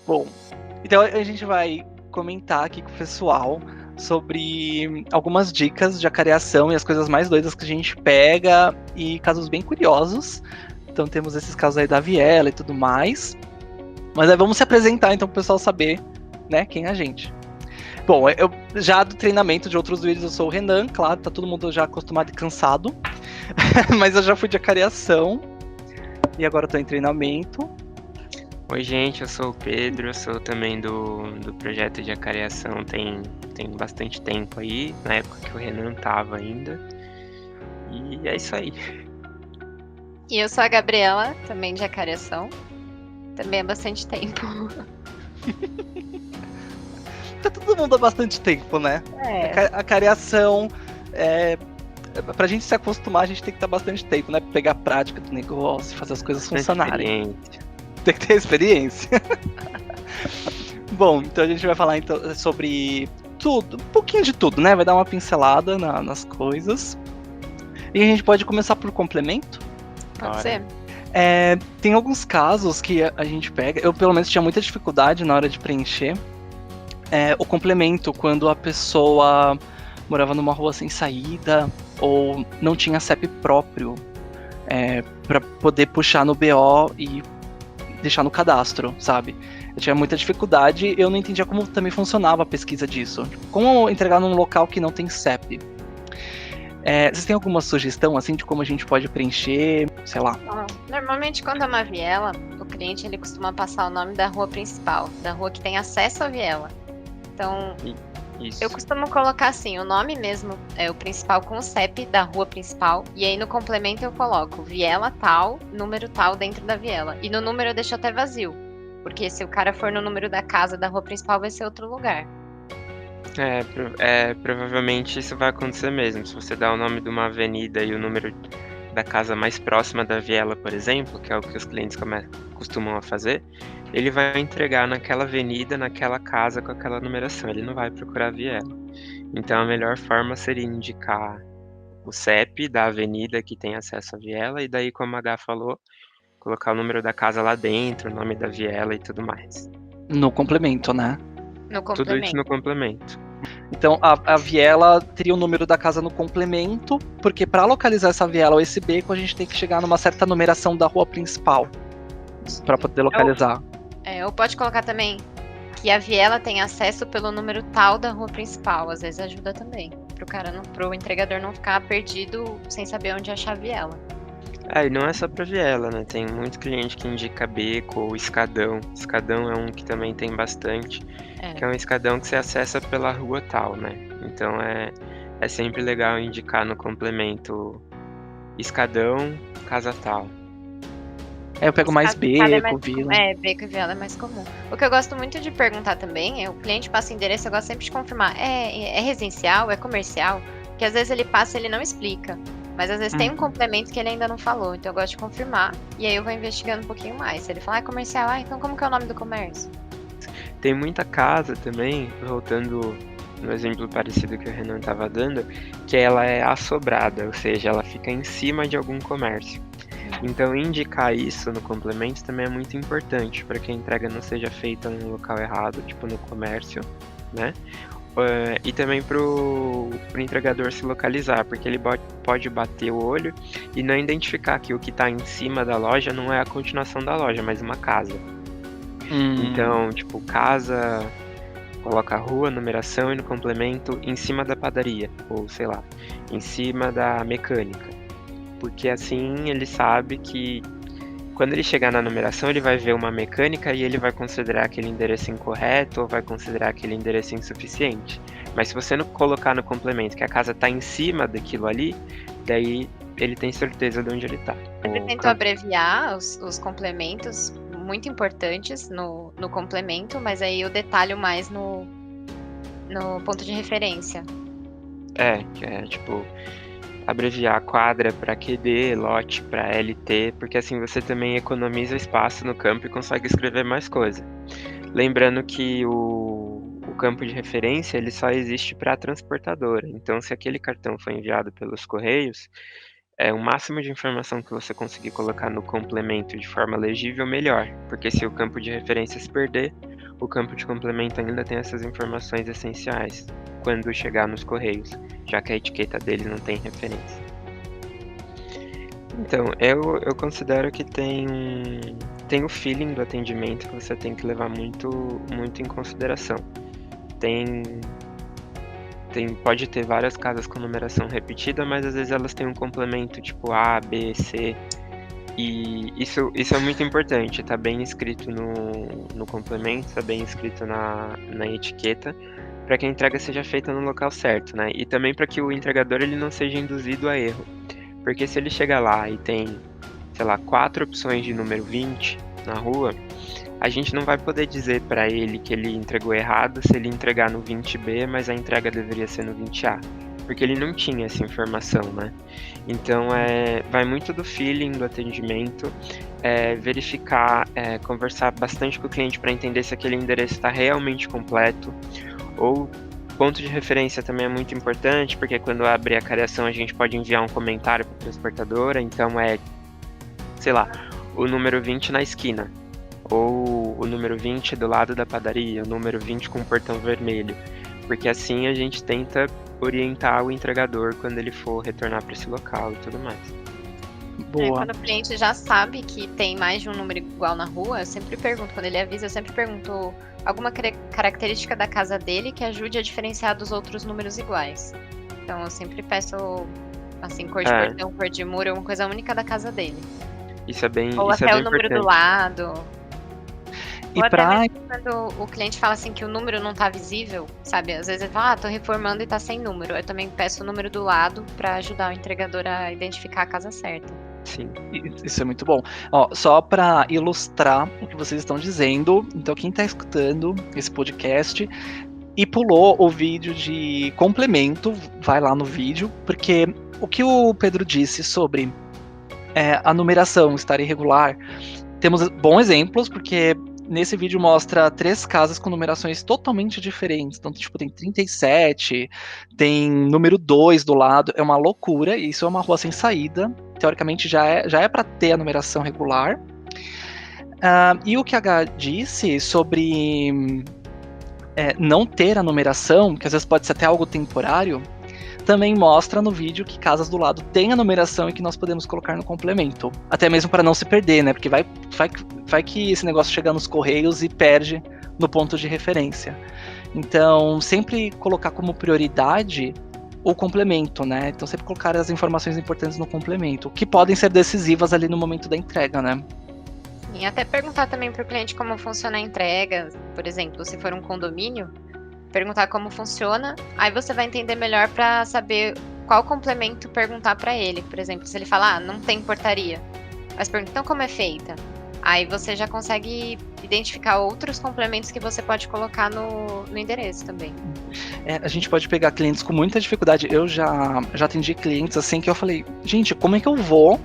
Bom, então a gente vai comentar aqui com o pessoal sobre algumas dicas de acareação e as coisas mais doidas que a gente pega e casos bem curiosos. Então temos esses casos aí da viela e tudo mais. Mas aí vamos se apresentar então para o pessoal saber, né, quem é a gente. Bom, eu já do treinamento de outros vídeos eu sou o Renan, claro, tá todo mundo já acostumado e cansado. Mas eu já fui de acareação e agora eu tô em treinamento. Oi, gente, eu sou o Pedro, eu sou também do projeto de acareação tem bastante tempo aí, na época que o Renan tava ainda. E é isso aí. E eu sou a Gabriela, também de acareação. Também há bastante tempo. Tá todo mundo há bastante tempo, né? É. A careação, pra gente se acostumar, a gente tem que estar bastante tempo, né? Pegar a prática do negócio, fazer as coisas Bastante funcionarem. experiência. Tem que ter experiência. Bom, então a gente vai falar então sobre tudo, um pouquinho de tudo, né? Vai dar uma pincelada nas coisas. E a gente pode começar por complemento. Pode Bora. ser? Tem alguns casos que a gente pega, eu pelo menos tinha muita dificuldade na hora de preencher o complemento, quando a pessoa morava numa rua sem saída ou não tinha CEP próprio para poder puxar no BO e deixar no cadastro, sabe? Eu tinha muita dificuldade, eu não entendia como também funcionava a pesquisa disso. Como entregar num local que não tem CEP? Vocês têm alguma sugestão assim de como a gente pode preencher, sei lá? Normalmente quando é uma viela, o cliente ele costuma passar o nome da rua principal, da rua que tem acesso à viela. Então, Isso. eu costumo colocar assim, o nome mesmo é o principal com o CEP da rua principal, e aí no complemento eu coloco viela tal, número tal dentro da viela. E no número eu deixo até vazio, porque se o cara for no número da casa da rua principal vai ser outro lugar. Provavelmente isso vai acontecer mesmo. Se você dá o nome de uma avenida e o número da casa mais próxima da viela, por exemplo, que é o que os clientes costumam a fazer, ele vai entregar naquela avenida, naquela casa com aquela numeração. Ele não vai procurar a viela. Então a melhor forma seria indicar o CEP da avenida que tem acesso à viela e daí, como a Gá falou, colocar o número da casa lá dentro, o nome da viela e tudo mais. No complemento, né? No Tudo isso complemento. no complemento. Então a viela teria o número da casa no complemento, porque para localizar essa viela ou esse beco a gente tem que chegar numa certa numeração da rua principal para poder localizar. Ou pode colocar também que a viela tem acesso pelo número tal da rua principal. Às vezes ajuda também. Pro entregador não ficar perdido sem saber onde achar a viela. E não é só pra viela, né? Tem muito cliente que indica beco ou escadão. Escadão é um que também tem bastante, que é um escadão que você acessa pela rua tal, né? Então é sempre legal indicar no complemento escadão, casa tal. Eu pego mais beco, vila. Beco e viela é mais comum. O que eu gosto muito de perguntar também é, o cliente passa o endereço, eu gosto sempre de confirmar, é residencial, é comercial? Porque às vezes ele passa e ele não explica. Mas às vezes tem um complemento que ele ainda não falou, então eu gosto de confirmar. E aí eu vou investigando um pouquinho mais. Se ele falar, é comercial, então como que é o nome do comércio? Tem muita casa também, voltando no exemplo parecido que o Renan estava dando, que ela é assobrada, ou seja, ela fica em cima de algum comércio. Então indicar isso no complemento também é muito importante para que a entrega não seja feita no local errado, tipo no comércio, né? E também pro entregador se localizar, porque ele pode bater o olho e não identificar que o que está em cima da loja não é a continuação da loja, mas uma casa. Então, tipo, casa, coloca a rua, numeração e no complemento em cima da padaria, ou sei lá, em cima da mecânica. Porque assim ele sabe que quando ele chegar na numeração, ele vai ver uma mecânica e ele vai considerar aquele endereço incorreto ou vai considerar aquele endereço insuficiente. Mas se você não colocar no complemento que a casa está em cima daquilo ali, daí ele tem certeza de onde ele está. Sempre tento abreviar os complementos muito importantes no complemento, mas aí eu detalho mais no ponto de referência. Que é tipo abreviar quadra para QD, lote para LT, porque assim você também economiza espaço no campo e consegue escrever mais coisa. Lembrando que o campo de referência ele só existe para a transportadora. Então, se aquele cartão foi enviado pelos correios, o máximo de informação que você conseguir colocar no complemento de forma legível, melhor. Porque se o campo de referência se perder, o campo de complemento ainda tem essas informações essenciais quando chegar nos correios, já que a etiqueta dele não tem referência. Então, eu considero que tem o feeling do atendimento que você tem que levar muito, muito em consideração. Pode ter várias casas com numeração repetida, mas às vezes elas têm um complemento tipo A, B, C. E isso é muito importante, tá bem escrito no complemento, tá bem escrito na etiqueta, para que a entrega seja feita no local certo, né? E também para que o entregador ele não seja induzido a erro. Porque se ele chega lá e tem, sei lá, 4 opções de número 20 na rua, a gente não vai poder dizer para ele que ele entregou errado se ele entregar no 20B, mas a entrega deveria ser no 20A. Porque ele não tinha essa informação, né? Então, vai muito do feeling do atendimento, verificar, conversar bastante com o cliente para entender se aquele endereço está realmente completo, ou ponto de referência também é muito importante, porque quando abre a careação a gente pode enviar um comentário para a transportadora, então sei lá, o número 20 na esquina, ou o número 20 do lado da padaria, o número 20 com o portão vermelho, porque assim a gente tenta orientar o entregador quando ele for retornar para esse local e tudo mais. Boa. Quando o cliente já sabe que tem mais de um número igual na rua, eu sempre pergunto, quando ele avisa, eu sempre pergunto alguma característica da casa dele que ajude a diferenciar dos outros números iguais. Então eu sempre peço, assim, cor de portão, cor de muro, uma coisa única da casa dele. Isso é bem Ou isso até é o bem número importante. do lado. E Ou até pra... mesmo quando o cliente fala assim que o número não tá visível, sabe? Às vezes ele fala, tô reformando e tá sem número. Eu também peço o número do lado pra ajudar o entregador a identificar a casa certa. Sim. Isso é muito bom. Ó, só para ilustrar o que vocês estão dizendo, então quem está escutando esse podcast e pulou o vídeo de complemento, vai lá no vídeo, porque o que o Pedro disse sobre a numeração estar irregular, temos bons exemplos, porque nesse vídeo mostra 3 casas com numerações totalmente diferentes. Então, tipo, tem 37, tem número 2 do lado, é uma loucura, e isso é uma rua sem saída. Teoricamente já é para ter a numeração regular. E o que a H disse sobre não ter a numeração, que às vezes pode ser até algo temporário, também mostra no vídeo que casas do lado têm a numeração e que nós podemos colocar no complemento. Até mesmo para não se perder, né? Porque vai que esse negócio chega nos correios e perde no ponto de referência. Então, sempre colocar como prioridade o complemento, né? Então, sempre colocar as informações importantes no complemento, que podem ser decisivas ali no momento da entrega, né? E até perguntar também para o cliente como funciona a entrega, por exemplo, se for um condomínio, perguntar como funciona, aí você vai entender melhor para saber qual complemento perguntar para ele. Por exemplo, se ele falar, não tem portaria, mas pergunta, então como é feita? Aí você já consegue identificar outros complementos que você pode colocar no endereço também. A gente pode pegar clientes com muita dificuldade. Eu já atendi clientes assim que eu falei, gente, como é que eu vou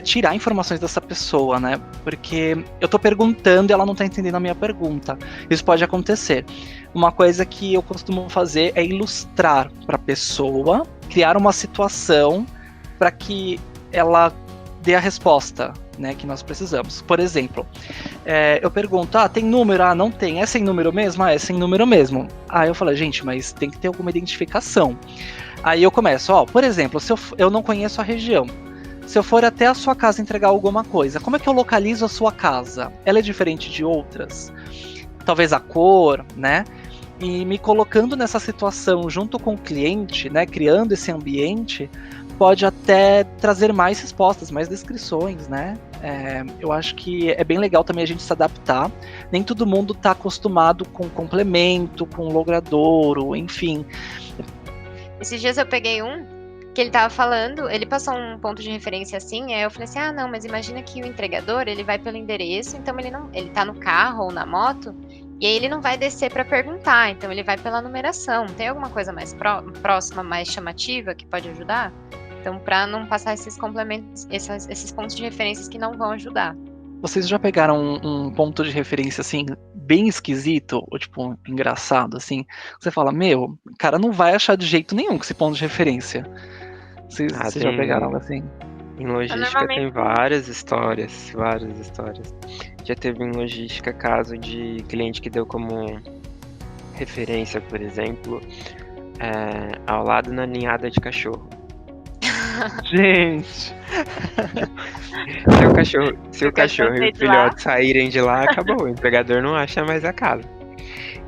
tirar informações dessa pessoa, né? Porque eu tô perguntando e ela não tá entendendo a minha pergunta. Isso pode acontecer. Uma coisa que eu costumo fazer é ilustrar para a pessoa, criar uma situação para que ela dê a resposta, né, que nós precisamos. Por exemplo, eu pergunto, tem número? Não tem. É sem número mesmo? É sem número mesmo. Aí eu falo, gente, mas tem que ter alguma identificação. Aí eu começo, por exemplo, se eu não conheço a região, se eu for até a sua casa entregar alguma coisa, como é que eu localizo a sua casa? Ela é diferente de outras? Talvez a cor, né? E me colocando nessa situação junto com o cliente, né, criando esse ambiente, pode até trazer mais respostas, mais descrições, né? Eu acho que é bem legal também a gente se adaptar. Nem todo mundo está acostumado com complemento, com logradouro, enfim. Esses dias eu peguei que ele tava falando, ele passou um ponto de referência assim, aí eu falei assim, não, mas imagina que o entregador, ele vai pelo endereço, então ele tá no carro ou na moto, e aí ele não vai descer para perguntar, então ele vai pela numeração. Tem alguma coisa mais próxima, mais chamativa que pode ajudar? Então, para não passar esses complementos, esses pontos de referências que não vão ajudar. Vocês já pegaram um ponto de referência, assim, bem esquisito, ou tipo, engraçado, assim? Você fala, o cara não vai achar de jeito nenhum com esse ponto de referência. Vocês já pegaram assim? Em logística tem várias histórias, várias histórias. Já teve em logística caso de cliente que deu como referência, por exemplo, ao lado na ninhada de cachorro. Gente, Se o cachorro e o filhote saírem de lá, acabou. O entregador não acha mais a casa.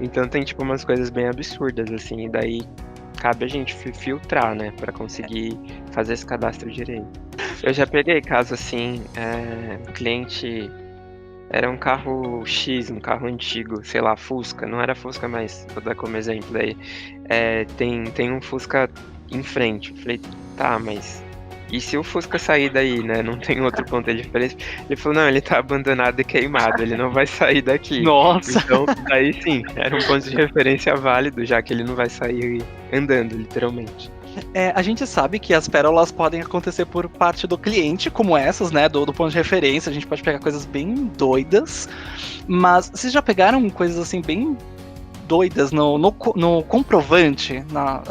Então tem tipo umas coisas bem absurdas, assim, e daí cabe a gente filtrar, né, pra conseguir fazer esse cadastro direito. Eu já peguei caso assim, o cliente era um carro X, um carro antigo, sei lá, Fusca, não era Fusca, mas vou dar como exemplo aí. Tem um Fusca em frente. Eu falei, tá, mas e se o Fusca sair daí, né? Não tem outro ponto de referência. Ele falou, não, ele tá abandonado e queimado, ele não vai sair daqui. nossa. Então, daí sim, era um ponto de referência válido, já que ele não vai sair andando, literalmente. A gente sabe que as pérolas podem acontecer por parte do cliente, como essas, né? Do ponto de referência, a gente pode pegar coisas bem doidas. Mas vocês já pegaram coisas assim bem doidas no comprovante, na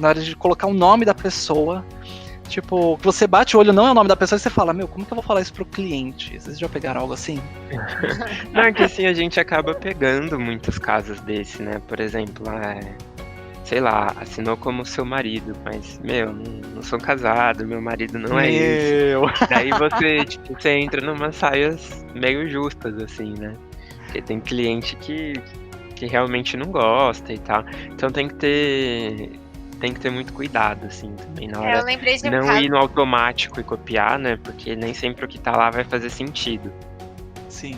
hora de colocar o nome da pessoa? Tipo, que você bate o olho, não é o nome da pessoa, e você fala, meu, como que eu vou falar isso pro cliente? Vocês já pegaram algo assim? Não, é que assim, a gente acaba pegando muitos casos desse, né? Por exemplo, sei lá, assinou como seu marido, mas, meu, não sou casado, meu marido não é isso. Daí você entra numas saias meio justas, assim, né? Porque tem cliente que realmente não gosta e tal. Então tem que ter muito cuidado, assim, também na hora. Eu lembrei de um Não caso. ir no automático e copiar, né? Porque nem sempre o que tá lá vai fazer sentido. Sim.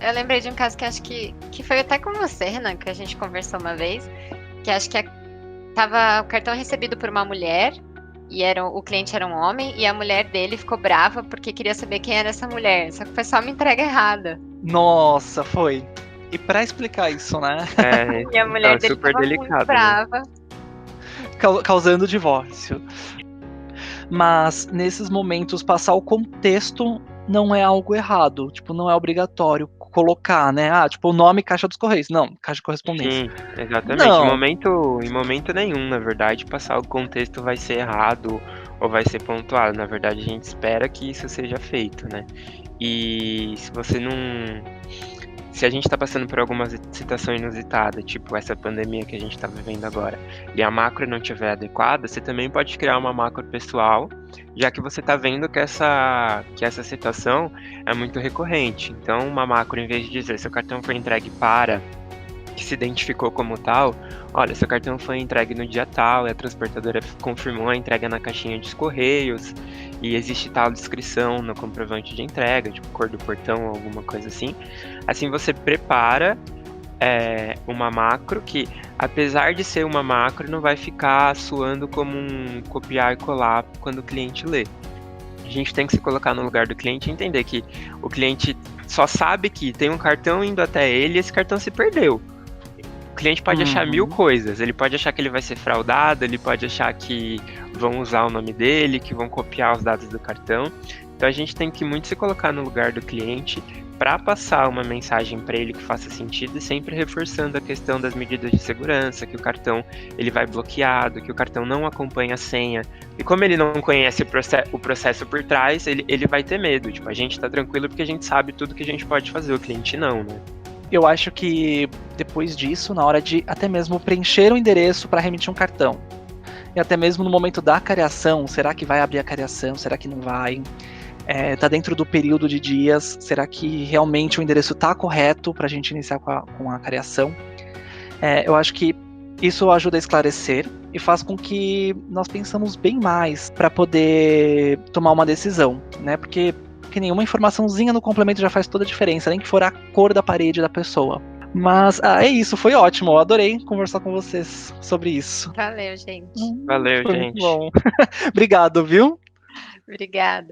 Eu lembrei de um caso que acho que foi até com você, Renan, que a gente conversou uma vez, que acho que tava o cartão recebido por uma mulher, e o cliente era um homem, e a mulher dele ficou brava porque queria saber quem era essa mulher, só que foi só uma entrega errada. Nossa, foi. E pra explicar isso, né? E a mulher dele super tava delicado, muito brava. Causando divórcio. Mas nesses momentos, passar o contexto não é algo errado. Tipo, não é obrigatório colocar, né? Tipo, o nome Caixa dos Correios. Não, Caixa de Correspondência. Sim, exatamente. Não. Em momento nenhum, na verdade, passar o contexto vai ser errado ou vai ser pontuado. Na verdade, a gente espera que isso seja feito, né? E se a gente está passando por alguma situação inusitada, tipo essa pandemia que a gente está vivendo agora, e a macro não estiver adequada, você também pode criar uma macro pessoal, já que você está vendo que essa situação é muito recorrente. Então, uma macro, em vez de dizer seu cartão foi entregue para, que se identificou como tal, olha, seu cartão foi entregue no dia tal, e a transportadora confirmou a entrega na caixinha dos correios, e existe tal descrição no comprovante de entrega, tipo cor do portão ou alguma coisa assim. Assim você prepara uma macro que, apesar de ser uma macro, não vai ficar soando como um copiar e colar quando o cliente lê. A gente tem que se colocar no lugar do cliente e entender que o cliente só sabe que tem um cartão indo até ele e esse cartão se perdeu. O cliente pode achar mil coisas, ele pode achar que ele vai ser fraudado, ele pode achar que vão usar o nome dele, que vão copiar os dados do cartão. Então a gente tem que muito se colocar no lugar do cliente para passar uma mensagem para ele que faça sentido e sempre reforçando a questão das medidas de segurança, que o cartão ele vai bloqueado, que o cartão não acompanha a senha. E como ele não conhece o processo por trás, ele vai ter medo. Tipo, a gente tá tranquilo porque a gente sabe tudo que a gente pode fazer, o cliente não, né? Eu acho que depois disso, na hora de até mesmo preencher o endereço para remitir um cartão, e até mesmo no momento da cariação, será que vai abrir a cariação? Será que não vai? Tá dentro do período de dias? Será que realmente o endereço tá correto para a gente iniciar com a cariação? Eu acho que isso ajuda a esclarecer e faz com que nós pensamos bem mais para poder tomar uma decisão, né? Porque nenhuma informaçãozinha no complemento já faz toda a diferença, nem que for a cor da parede da pessoa. Mas é isso, foi ótimo. Eu adorei conversar com vocês sobre isso. Valeu, gente. Valeu, Foi gente. muito bom. Obrigado, viu? Obrigada.